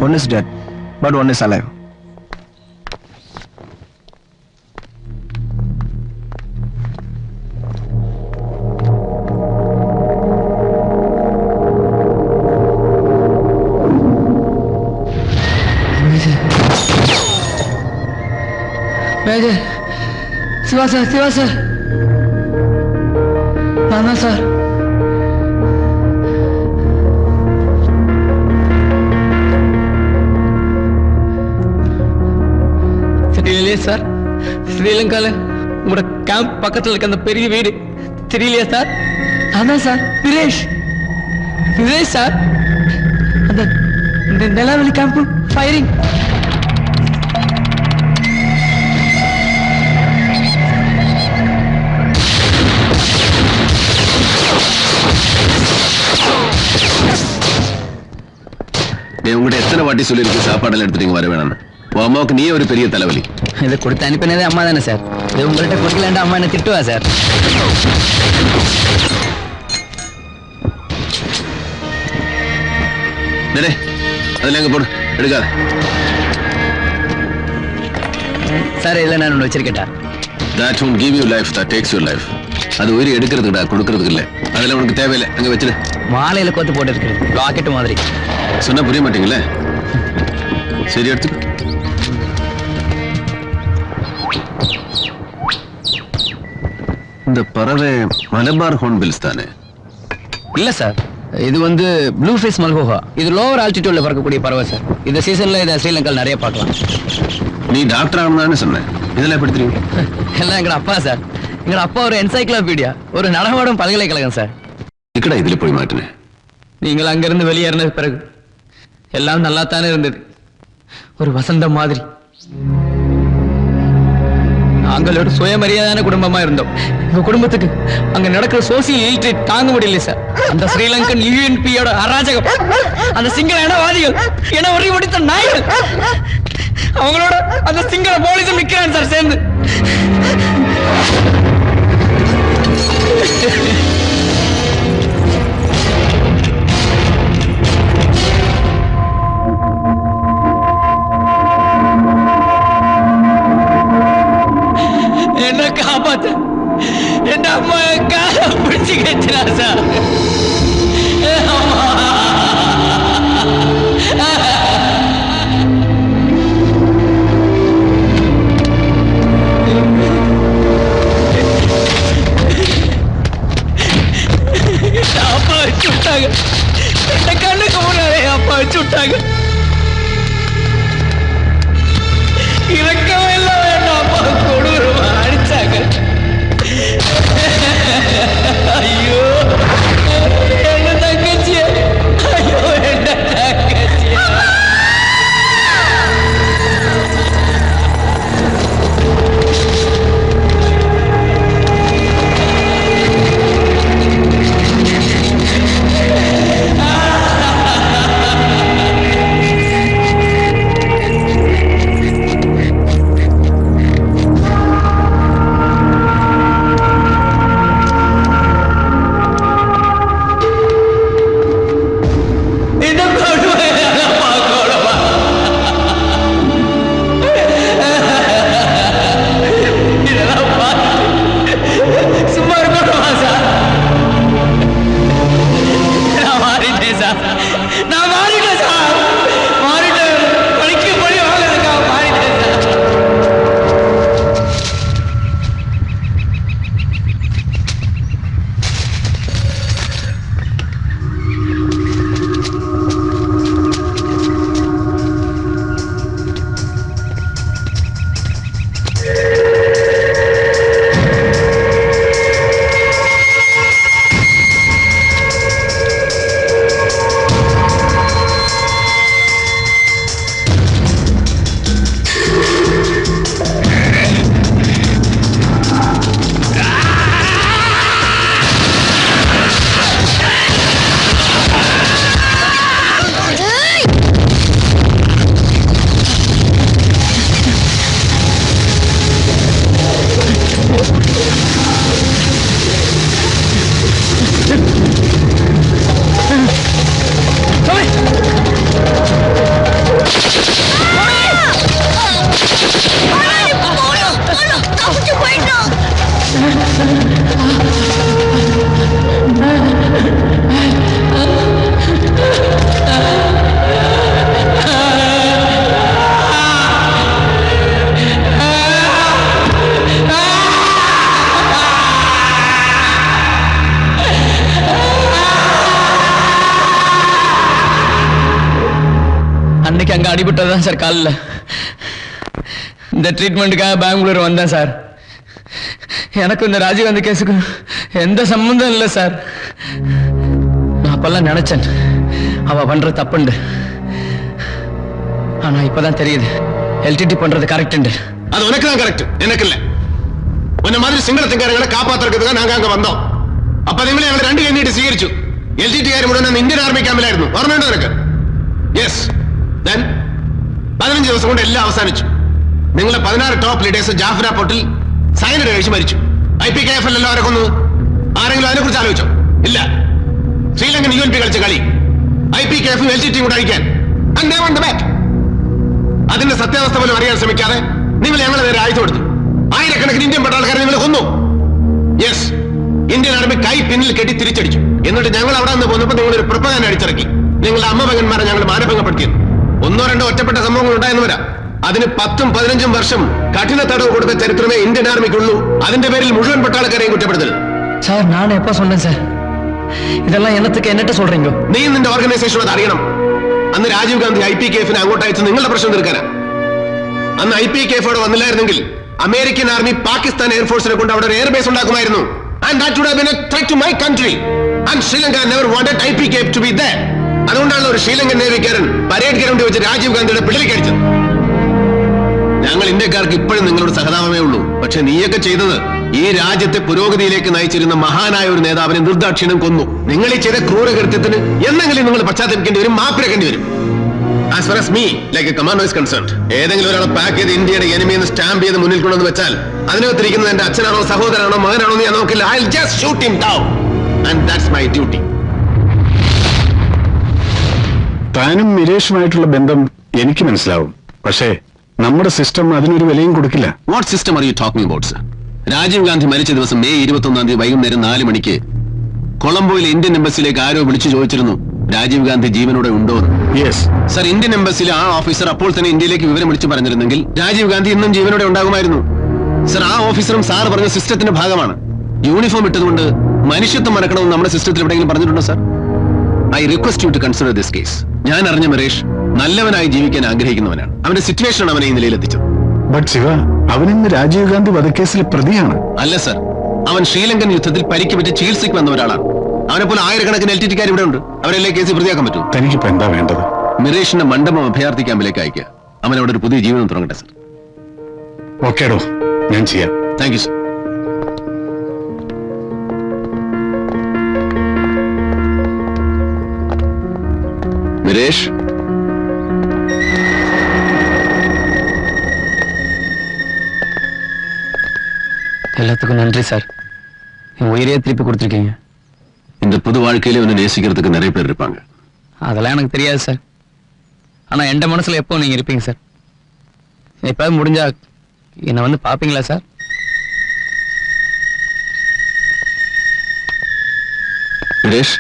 One is dead, but one is alive. Major, Siva sir. Nana sir. தெரியலையே sir, ஸ்ரீலங்கால உங்களோட camp பக்கத்தில் இருக்க அந்த பெரிய வீடு தெரியலையா சார்? அதான் சார், விரேஷ் சார், அந்த நிலாவெளி கேம்ப் ஃபயரிங். உங்கள்கிட்ட எத்தனை வாட்டி சொல்லியிருக்கு சாப்பாடெல்லாம் எடுத்துட்டு வர வேணாம். உன் அம்மாவுக்கு நீயே ஒரு பெரிய தலைவலி. இதை கொடுத்து அனுப்பினதே அம்மா தானே சார். இது உங்கள்கிட்ட கொடுக்கலாண்டா அம்மா என்ன திட்டுவா சார்? அதில் எங்க போடு எடுக்காத சார். இதில் நான் ஒன்று வச்சிருக்கேட்டா. That won't give you life, that takes your life. அது உயிரை எடுக்கிறதுக்குடா, கொடுக்கறதுக்கு இல்லை. அதெல்லாம் உனக்கு தேவையில்லை, அங்கே வச்சிரு. மாலையில் கோத்து போட்டு இருக்கிறது ராக்கெட் மாதிரி. சொன்னா புரிய மாட்டீங்களே. சரி எடுத்து. இந்த பறவை மலபார் ஹார்ன்பில்ஸ் தானே? இல்ல சார், இது வந்து ப்ளூ ஃபேஸ் மல்ஹோஹா. இது லோவர் ஆல்டிடியூட்ல பறக்கக்கூடிய பறவை சார். இந்த சீசன்ல இதை ஸ்ரீலங்காவில் நிறைய பார்க்கலாம். நீ டாக்டர் ஆகணும்னு சொன்னேன், இதெல்லாம் எப்படி தெரியும்? எல்லாம் எங்க அப்பா சார். எங்க அப்பா ஒரு என்சைக்ளோபீடியா, ஒரு நடமாடும் பல்கலைக்கழகம் சார். இருக்கடா இதுல போய் மாட்டினேன். நீங்கள் அங்கிருந்து வெளியேறின பிறகு எல்லாம் நல்லா தானே இருந்தது, ஒரு வசந்தம் மாதிரி. நாங்களோட சுயமரியாதையான குடும்பமா இருந்தோம். எங்க குடும்பத்துக்கு அங்க நடக்கிற சோசியல் இல்ட்ரேட் தாங்க முடியல சார். அந்த ஸ்ரீலங்கன் யூஎன்பியோட அராஜகம், அந்த சிங்கள இனவாதிகள், இன உரி முடித்த நாய்கள், அவங்களோட அந்த சிங்கள போலீஸும் நிக்கிறான் சார் சேர்ந்து. என்ன காப்பாத்த என் அம்மா கால பிடிச்சு கேட்கிறா சார். அப்பா வச்சு விட்டாங்க, என் கண்ணுக்கு முன்னாலே அப்பா வச்சு விட்டாங்க. இறக்கவே இல்லை வேண்டாம், அப்பா கொடூரமா அடிச்சாங்க. ஐயோ என்ன தங்கச்சிய, ஐயோ என்ன தங்கச்சிய. எனக்கு அங்க அடிபட்டதுதான் சார் காலில். இந்த ட்ரீட்மெண்ட்டுக்காக பெங்களூர் வந்தேன் சார். எனக்கு இந்த ராஜீவ்காந்தி கேஸுக்கு எந்த சம்பந்தம் இல்லை சார். நான் அப்பெல்லாம் நினைச்சேன் அவ பண்ற தப்புண்டு. ஆனா இப்பதான் தெரியுது எல்டிடி பண்றது கரெக்ட். அது உனக்கு தான் கரெக்ட், எனக்கு இல்ல. உன்ன மாதிரி சிங்களத்துக்காரங்களை காப்பாத்துறதுக்கு நாங்க அங்க வந்தோம். അപ്പൊ നിങ്ങൾ ഞങ്ങൾ രണ്ട് കൈനീട്ടി സ്വീകരിച്ചു. LTT മുഴുവൻ ഇന്ത്യൻ ആർമി ക്യാമ്പിലായിരുന്നു, ഓർമ്മയുണ്ടോ നിനക്ക്? യെസ്. 15 ദിവസം കൊണ്ട് എല്ലാം അവസാനിച്ചു. നിങ്ങളെ 16 ടോപ്പ് ലീഡേഴ്സ് ജാഫ്ര പോർട്ടിൽ സൈനഡ് കഴിച്ച് മരിച്ചു. IPKF അല്ലല്ലോ അവരെ കൊന്നത്. ആരെങ്കിലും അതിനെ കുറിച്ച് ആലോചിച്ചോ? ഇല്ല. ശ്രീലങ്കൻ UNP കളിച്ച കളി IPKF LTT കൂടെ അഴിക്കാൻ. അതിന്റെ സത്യാവസ്ഥ പോലും അറിയാൻ ശ്രമിക്കാതെ നിങ്ങൾ ഞങ്ങളെ നേരെ ആയുധം എടുത്തു. ആയിരക്കണക്കിന് ഇന്ത്യൻ പട്ടാളക്കാരെ നിങ്ങൾ കൊന്നു. യെസ്, ഇന്ത്യൻ ആർമി കൈ പിന്നിൽ കെട്ടി തിരിച്ചടിച്ചു. എന്നിട്ട് ഞങ്ങൾ അവിടെ നിന്ന് പോന്നപ്പോൾ നിങ്ങൾ ഒരു പ്രൊപ്പഗാൻഡ അടിച്ചിറക്കി. നിങ്ങളുടെ അമ്മമകന്മാരെ ഞങ്ങൾ മാനഭംഗപ്പെടുത്തിയത്. 1-2 ഒറ്റപ്പെട്ട സംഭവങ്ങൾ ഉണ്ടായെന്ന് വരാം. അതിന് 10-15 വർഷം കഠിന തടവ് കൊടുത്ത ചരിത്രമേ ഇന്ത്യൻ ആർമിക്കുള്ളൂ. അതിന്റെ പേരിൽ മുഴുവൻ പട്ടാളക്കാരെയും കുറ്റപ്പെടുത്തരുത്. சார் நான் எப்ப சொன்னேன் சார்? இதெல்லாம் என்னத்துக்கு என்னட்ட சொல்றீங்க? നീ നിന്റെ ഓർഗനൈസേഷൻ അത് അറിയണം. അന്ന് രാജീവ് ഗാന്ധി IPKF-നെ അങ്ങോട്ട് അയച്ച് നിങ്ങളുടെ പ്രശ്നം തീർക്കാനാ. അന്ന് IPKF അവിടെ വന്നില്ലായിരുന്നെങ്കിൽ അമേരിക്കൻ ആർമി പാകിസ്ഥാൻ എയർഫോഴ്സിനെ കൊണ്ട് അവിടെ ഒരു airbase ഉണ്ടാക്കുമായിരുന്നു. And that would have been a threat to my country. And Sri Lanka never wanted IPKF to be there. അതുകൊണ്ടാണ് ഒരു ശ്രീലങ്കൻ നേവിക്കാരൻ പരേഡ് ഗ്രൗണ്ടിൽ വെച്ച് രാജീവ് ഗാന്ധിയുടെ പിടിലേക്ക് അടിച്ചത്. ഞങ്ങൾ ഇന്ത്യക്കാർക്ക് ഇപ്പോഴും നിങ്ങളോട് സഹതാപമേ ഉള്ളൂ. പക്ഷെ നീയൊക്കെ ചെയ്തത് ഈ രാജ്യത്തെ പുരോഗതിയിലേക്ക് നയിച്ചിരുന്ന മഹാനായ ഒരു നേതാവിനെ നിർദാക്ഷിണ്യം കൊന്നു. നിങ്ങൾ ഈ ചെയ്ത ക്രൂരകൃത്യത്തിന് എന്തെങ്കിലും നിങ്ങൾ പശ്ചാത്തലിക്കേണ്ടി വരും, മാപ്പിരക്കേണ്ടി വരും. As far as me, like a commando is concerned, ഏതെങ്കിലും ഒരാളെ പാക്ക് ചെയ്ത് ഇന്ത്യയുടെ എനിമി എന്ന് സ്റ്റാമ്പ് ചെയ്ത് മുന്നിൽ കൊണ്ടുവന്ന് വെച്ചാൽ അതിനകത്തിരിക്കുന്നത് എന്റെ അച്ഛനാണോ സഹോദരനാണോ മകനാണോ എന്ന് ഞാൻ നോക്കില്ല. I'll just shoot him down. And that's my duty. താനും മിരേഷുമായിട്ടുള്ള ബന്ധം എനിക്ക് മനസ്സിലാവും. പക്ഷേ നമ്മുടെ സിസ്റ്റം അതിനൊരു വിലയും കൊടുക്കില്ല. What system are you talking about sir? Rajiv Gandhi മരിച്ച ദിവസം മെയ് 21 വൈകുന്നേരം 4 മണിക്ക് കൊളംബോയിലെ ഇന്ത്യൻ എംബസിയിലേക്ക് ആരോ വിളിച്ചു ചോദിച്ചിരുന്നു രാജീവ് ഗാന്ധി ജീവനോടെ ഉണ്ടോ എന്ന്. യെസ് സർ, ഇന്ത്യൻ എംബസിയിലെ ആ ഓഫീസർ അപ്പോൾ തന്നെ ഇന്ത്യയിലേക്ക് വിവരം വിളിച്ചു പറഞ്ഞിരുന്നെങ്കിൽ രാജീവ് ഗാന്ധി ഇന്നും ജീവനോടെ ഉണ്ടാകുമായിരുന്നു. സർ, ആ ഓഫീസറും സാർ പറഞ്ഞ സിസ്റ്റത്തിന്റെ ഭാഗമാണ്. യൂണിഫോം ഇട്ടതുകൊണ്ട് മനുഷ്യത്വം മറക്കണമെന്ന് നമ്മുടെ സിസ്റ്റത്തിൽ എവിടെയെങ്കിലും പറഞ്ഞിട്ടുണ്ടോ sir? I request you to consider this case. ഞാൻ അറിഞ്ഞ മരേഷ് നല്ലവനായി ജീവിക്കാൻ ആഗ്രഹിക്കുന്നവനാണ്. അവന്റെ സിറ്റുവേഷനാണ് അവനെ ഈ നിലയിലെത്തിച്ചത്. ബട്ട് ശിവ, അവനിന്ന് രാജീവ് ഗാന്ധി വധക്കേസിലെ പ്രതിയാണ്. അല്ല സർ, അവൻ ശ്രീലങ്കൻ യുദ്ധത്തിൽ പരിക്ക് പറ്റി ചികിത്സയ്ക്ക് വന്ന ഒരാളാണ്. അവനെ പോലെ ആയിരക്കണക്കിന് LTT-കാർ ഇവിടെ ഉണ്ട്. അവരെല്ലാം കേസിൽ പ്രതിയാക്കാൻ പറ്റും. തനിക്കിപ്പോ എന്താ വേണ്ടത്? മിറേഷിന്റെ മണ്ഡപം അഭയാർത്ഥി ക്യാമ്പിലേക്ക് അയക്കുക. അവൻ അവിടെ ഒരു പുതിയ ജീവിതം തുടങ്ങട്ടെ സർ. ഓക്കേടോ, ഞാൻ ചെയ്യാം. Thank you sir. മിരേഷ്, எல்லாத்துக்கும் நன்றி சார். என் உயிரையே திருப்பி கொடுத்துருக்கீங்க. இந்த புது வாழ்க்கையில உன்னை நேசிக்கிறதுக்கு நிறைய பேர் இருப்பாங்க. அதெல்லாம் எனக்கு தெரியாது சார். ஆனா என் மனசுல எப்போ நீங்க இருப்பீங்க சார். எப்ப முடிஞ்சா என்ன வந்து பாப்பீங்களா சார்? மிரேஷ்,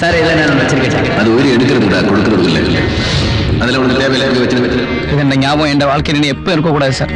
சார் இதெல்லாம் நான் வச்சிருக்கேன். அது உயிரை எடுக்கிறதுடா, கொடுக்கறது இல்லை. அதில் உனக்கு தேவையில்லை வச்சு இது ஞாபகம் என் வாழ்க்கையில் எப்போ இருக்கக்கூடாது சார்.